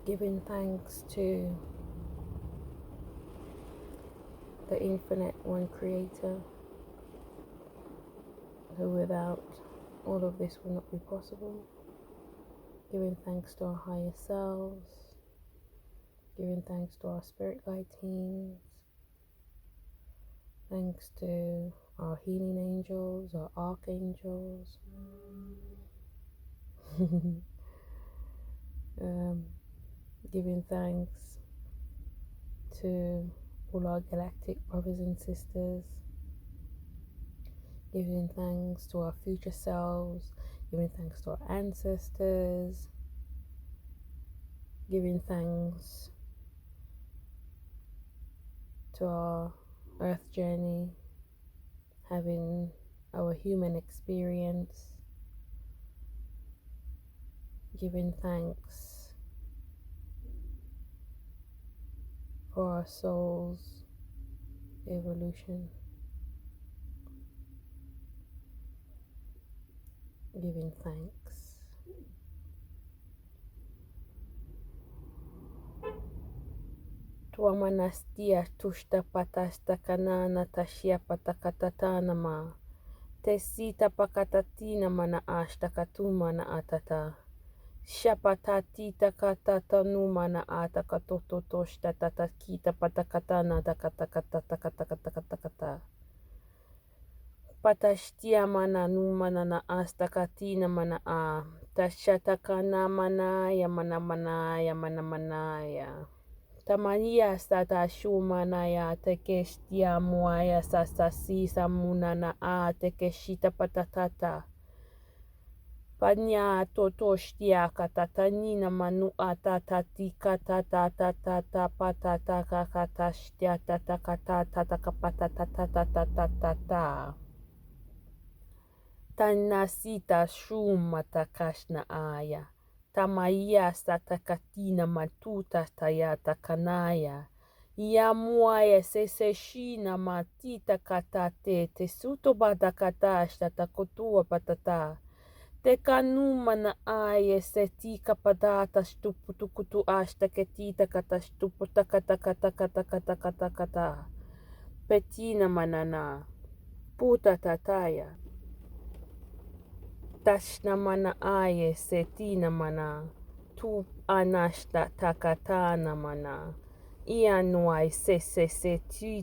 giving thanks to the Infinite One Creator, who without all of this would not be possible, giving thanks to our higher selves, giving thanks to our spirit guide teams, thanks to our healing angels, our archangels, giving thanks to all our galactic brothers and sisters, giving thanks to our future selves, giving thanks to our ancestors, giving thanks to our earth journey, having our human experience, giving thanks for our soul's evolution, giving thanks. Tuamanastia tushta patasta kanana tashia patakatatana ma. Tesita pakatatina mana ashta katuma na atata. Shapatatita katatanuma na atakatototoshta tatakita patakatana takatakatakatakatakata. Patashtia mana numana na astakatina mana a. Tashatakana manaya mana manaya mana manaya. Tamania sata shumanaya tekeshtia muaya sasasi samunana a tekeshita patatata. Panya totoshtia katatanina manu atatatika tatatatata patataka katashtia tatakata tatakapatatatatata. Tanasita shumata kashna aya. Tamaya satakatina matuta tayata kanaya. Yamuaya seseshina matita katate tesuto badakatashta takotua patata. Te kanuma na aya setika padata stuputukutu ashta ketita katastupu takatakatakatakatakata. Petina manana. Puta tataya. Tashna mana aye setina mana. Tu anashta takatana mana. Ianuai se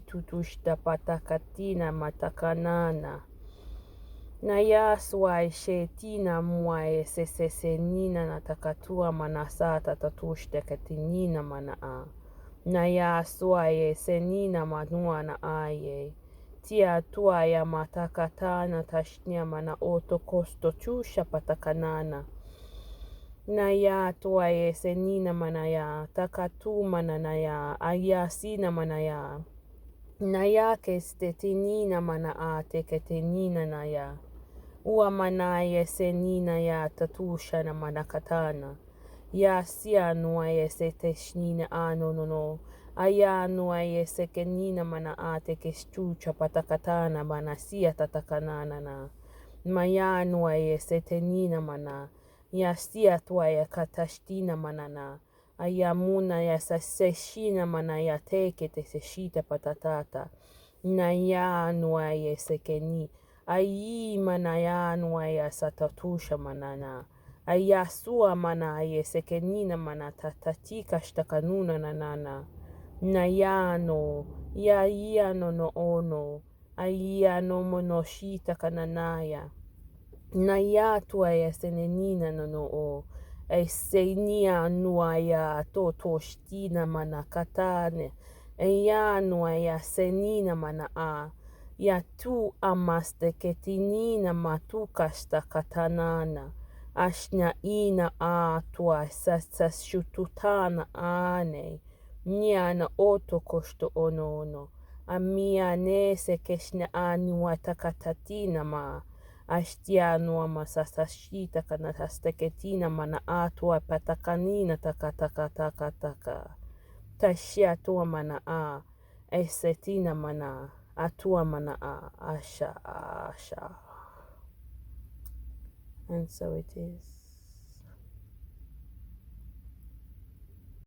tutushta patakatina matakanana. Nayaswai shetina muai se nina natakatua manasata tatushta katinina mana a. Nayaswai senina manua na aye. Tia tuaya matakatana tashnia mana oto kosto chusha patakanana. Naya tuaye senina manaya, takatu mananaya, ayasina manaya. Naya kestetinina mana a teketenina naya. Ua manaye senina ya tatusha na manakatana. Ya sia nuaye seteshnina ano no. Ayanu aye sekenina mana ate keschucha patakatana mana sia tatakanana na. Mayanu aye setenina mana. Ya sia tuaya katashtina manana. Ayamuna ya saseshina mana ya teke te seshita patatata. Nayanu aye sekeni. Ayi manayanu aye satatusha manana. Ayasua mana aye sekenina mana tatatika shtakanuna nanana. Nayano, yaiano no ono, aiano monoshita kananaya. Nayatua ya senenina no o, esenia nuaya totoshtina mana katane, eyanua ya senina mana a, ya tu amaste ketinina matukasta katanana, ashna ina a tua sasashututana ane. Niana oto kosto ono. Amia ne se keshna anu atakatatina ma. Ashtianu amasasashita kanatasteketina mana atua patakanina takatakatakataka. Tashia tua mana a. Esetina mana. Atua mana a. Asha. And so it is.